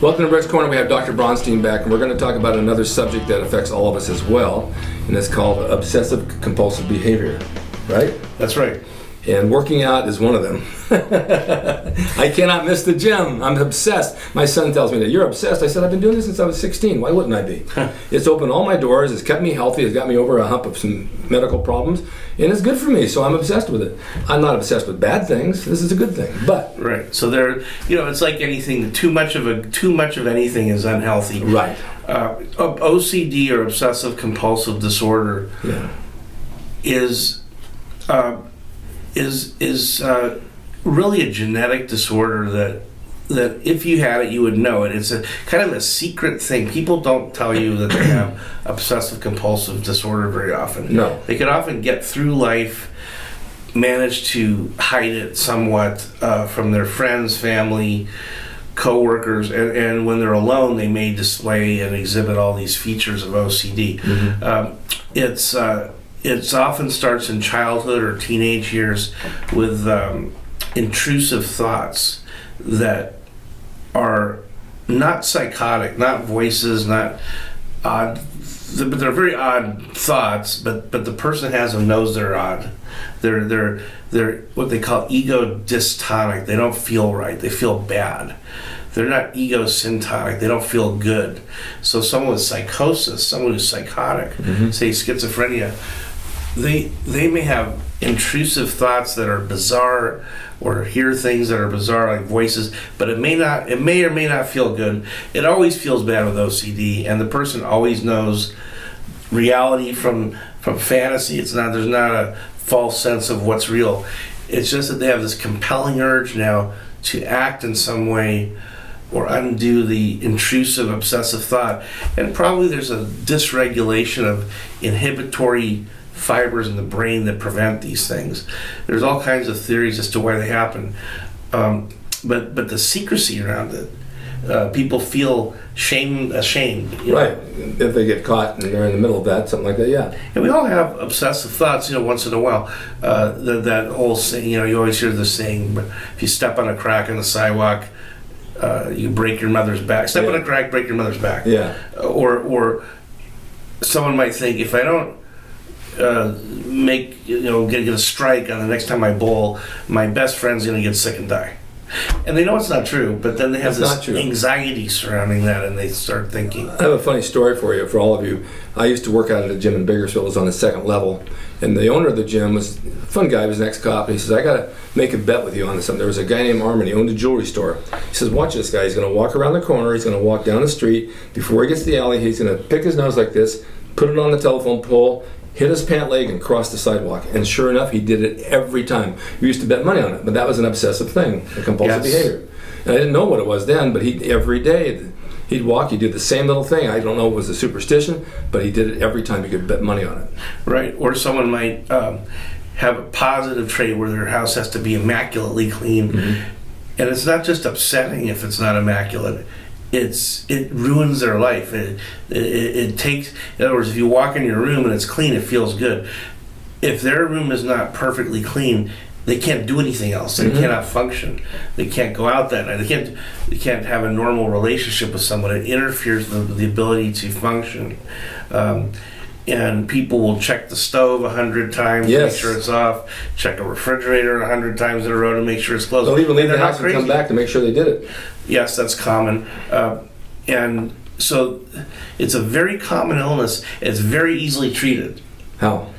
Welcome to Brett's Corner. We have Dr. Braunstein back, and we're going to talk about another subject that affects all of us as well, and it's called obsessive compulsive behavior, right? That's right. And working out is one of them. I cannot miss the gym. I'm obsessed. My son tells me that you're obsessed. I said, I've been doing this since I was 16. Why wouldn't I be? It's opened all my doors. It's kept me healthy. It's got me over a hump of some medical problems. And it's good for me, so I'm obsessed with it. I'm not obsessed with bad things. This is a good thing. But right. So there, it's like anything. Too much of anything is unhealthy. Right. OCD or obsessive compulsive disorder is really a genetic disorder that if you had it, you would know it. It's a kind of a secret thing. People don't tell you that they have obsessive compulsive disorder very often. No. They can often get through life, manage to hide it somewhat from their friends, family, co-workers, and when they're alone, they may display and exhibit all these features of OCD. Mm-hmm. It often starts in childhood or teenage years with intrusive thoughts that are not psychotic, not voices, not odd, but they're very odd thoughts. But the person has them knows they're odd. They're what they call ego dystonic. They don't feel right. They feel bad. They're not ego syntonic. They don't feel good. So someone with psychosis, someone who's psychotic, say schizophrenia, they may have intrusive thoughts that are bizarre or hear things that are bizarre like voices, but it may or may not feel good. It always feels bad with OCD, and the person always knows reality from fantasy. There's not a false sense of what's real. It's just that they have this compelling urge now to act in some way or undo the intrusive obsessive thought. And probably there's a dysregulation of inhibitory fibers in the brain that prevent these things. There's all kinds of theories as to why they happen. But the secrecy around it, people feel ashamed. Right. If they get caught and they're in the middle of that, something like that, yeah. And we all have obsessive thoughts, once in a while. That whole saying, you always hear the saying, if you step on a crack on the sidewalk, you break your mother's back. Step on a crack, break your mother's back. Yeah. Or someone might think, if I don't get a strike on the next time I bowl, my best friend's going to get sick and die. And they know it's not true, but then they have this anxiety surrounding that, and they start thinking. I have a funny story for you, for all of you. I used to work out at a gym in Bakersfield. It was on the second level, and the owner of the gym was a fun guy. He was an ex-cop, and he says, I got to make a bet with you on something. There was a guy named Armin. He owned a jewelry store. He says, watch this guy. He's going to walk around the corner. He's going to walk down the street. Before he gets to the alley, he's going to pick his nose like this, put it on the telephone pole, hit his pant leg, and cross the sidewalk. And sure enough, he did it every time. We used to bet money on it, but that was an obsessive thing, a compulsive behavior. And I didn't know what it was then, but every day he'd walk, he'd do the same little thing. I don't know if it was a superstition, but he did it every time. You could bet money on it. Right. Or someone might have a positive trait where their house has to be immaculately clean. Mm-hmm. And it's not just upsetting if it's not immaculate. It ruins their life. It takes, in other words, if you walk in your room and it's clean, it feels good. If their room is not perfectly clean, they can't do anything else. They cannot function. They can't go out that night. They can't have a normal relationship with someone. It interferes with the ability to function. And people will check the stove 100 times to make sure it's off, check a refrigerator 100 times in a row to make sure it's closed. They'll even leave the house and come back to make sure they did it. Yes, that's common. And so it's a very common illness. It's very easily treated. How?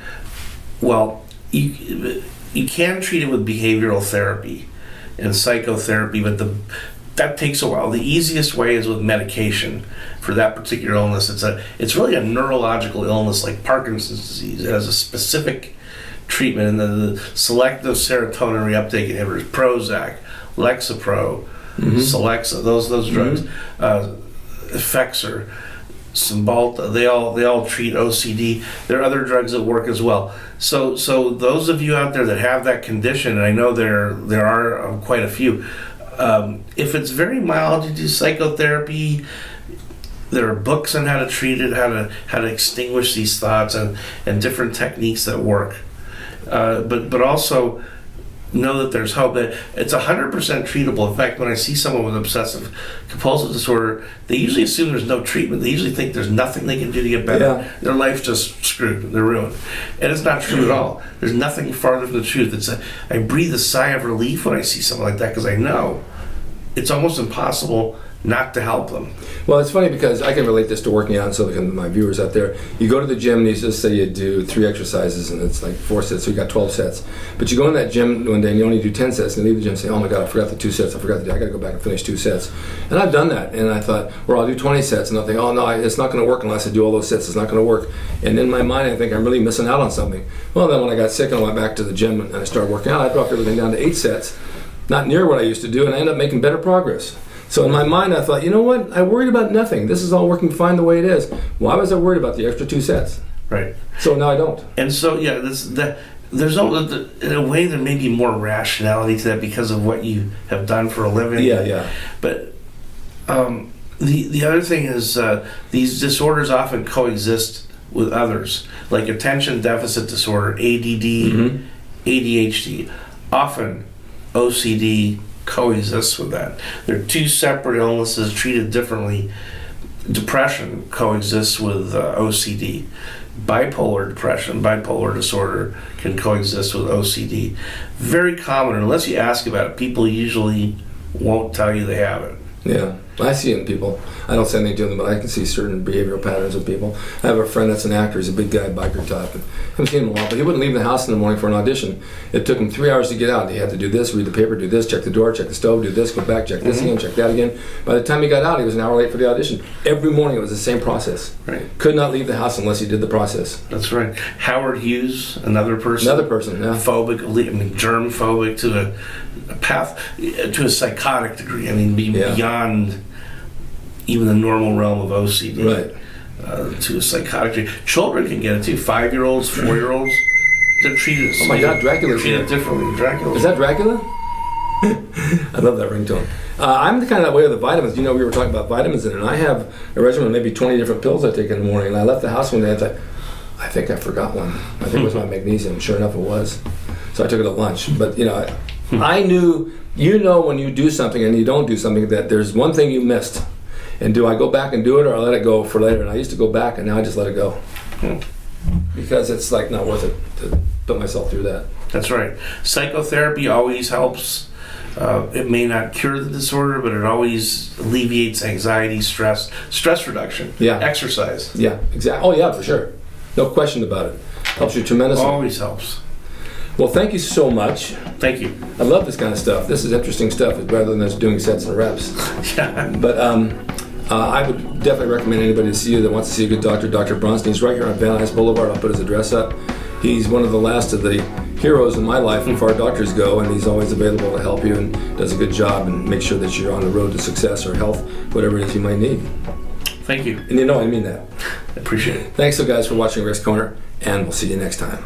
Well, you can treat it with behavioral therapy and psychotherapy, but that takes a while. The easiest way is with medication for that particular illness. It's really a neurological illness like Parkinson's disease. It has a specific treatment, and the selective serotonin reuptake inhibitors, Prozac, Lexapro, Celexa, those drugs, Effexor, Cymbalta, they all treat OCD. There are other drugs that work as well. So those of you out there that have that condition, and I know there are quite a few, if it's very mild, you do psychotherapy. There are books on how to treat it, how to extinguish these thoughts, and different techniques that work. But also know that there's hope. That it's 100% treatable. In fact, when I see someone with obsessive compulsive disorder, they usually assume there's no treatment. They usually think there's nothing they can do to get better. Yeah. Their life's just screwed. They're ruined. And it's not true at all. There's nothing farther from the truth. I breathe a sigh of relief when I see someone like that, because I know it's almost impossible not to help them. Well, it's funny because I can relate this to working out, so my viewers out there, you go to the gym and you just say you do 3 exercises and it's like 4 sets, so you got 12 sets. But you go in that gym one day and you only do 10 sets and you leave the gym and say, oh my God, I forgot the 2 sets, I got to go back and finish 2 sets. And I've done that, and I thought, well, I'll do 20 sets, and I'll think, oh no, it's not going to work unless I do all those sets, it's not going to work. And in my mind, I think I'm really missing out on something. Well, then when I got sick and I went back to the gym and I started working out, I dropped everything down to 8 sets, not near what I used to do, and I ended up making better progress. So in my mind, I thought, you know what? I worried about nothing. This is all working fine the way it is. Why was I worried about the extra 2 sets? Right. So now I don't. And so, yeah, there's in a way there may be more rationality to that because of what you have done for a living. Yeah. But the other thing is these disorders often coexist with others, like attention deficit disorder, ADD, ADHD. Often OCD coexists with that. They're 2 separate illnesses treated differently. Depression coexists with OCD. Bipolar depression, bipolar disorder can coexist with OCD. Very common. Unless you ask about it, people usually won't tell you they have it. Yeah, I see it in people. I don't say anything to them, but I can see certain behavioral patterns in people. I have a friend that's an actor. He's a big guy, biker type. And I haven't seen him in a while, but he wouldn't leave the house in the morning for an audition. It took him 3 hours to get out. He had to do this, read the paper, do this, check the door, check the stove, do this, go back, check this again, check that again. By the time he got out, he was an hour late for the audition. Every morning it was the same process. Right. Could not leave the house unless he did the process. That's right. Howard Hughes, another person. Yeah. Phobic, germ phobic to a path, to a psychotic degree. I mean, beyond even the normal realm of OCD. Right. To a psychotic degree. Children can get it too. 5-year-olds, 4-year-olds. They're treated. Oh my God, Dracula's treated here. differently. Dracula. Is that Dracula? I love that ringtone. I'm the kind of that way with the vitamins. You know, we were talking about vitamins, and I have a regimen of maybe 20 different pills I take in the morning. And I left the house one day and I thought, I think I forgot one. I think it was my magnesium. Sure enough, it was. So I took it at lunch. But, you know, I knew, you know, when you do something and you don't do something, that there's one thing you missed. And do I go back and do it, or I let it go for later? And I used to go back, and now I just let it go. Because it's like not worth it to put myself through that. That's right. Psychotherapy always helps. It may not cure the disorder, but it always alleviates anxiety, stress reduction. Yeah. Exercise. Yeah, exactly. Oh yeah, for sure. No question about it. Helps you tremendously. Always helps. Well, thank you so much. Thank you. I love this kind of stuff. This is interesting stuff, rather than just doing sets and reps. Yeah. But I would definitely recommend anybody to see you that wants to see a good doctor. Dr. Braunstein. He's right here on Van Nuys Boulevard. I'll put his address up. He's one of the last of the heroes in my life as far as doctors go, and he's always available to help you and does a good job and make sure that you're on the road to success or health, whatever it is you might need. Thank you. And you know I mean that. I appreciate it. Thanks, so guys, for watching Rick's Corner, and we'll see you next time.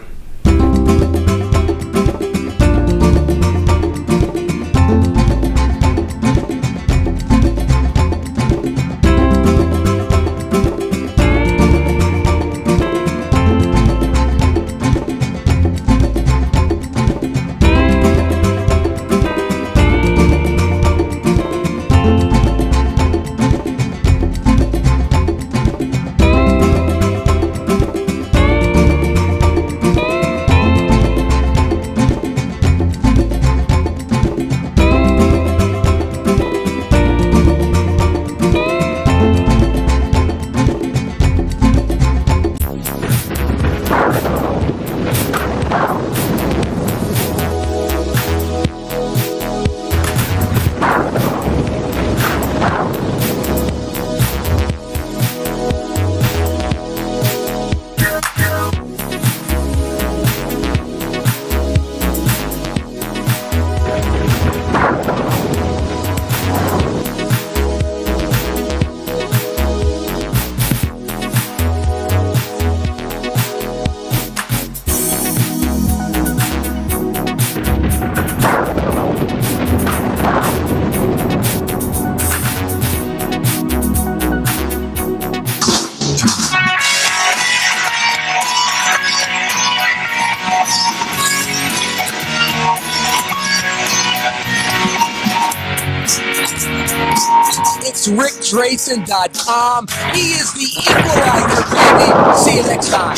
It's rickdrasin.com. He is the equalizer, baby. See you next time.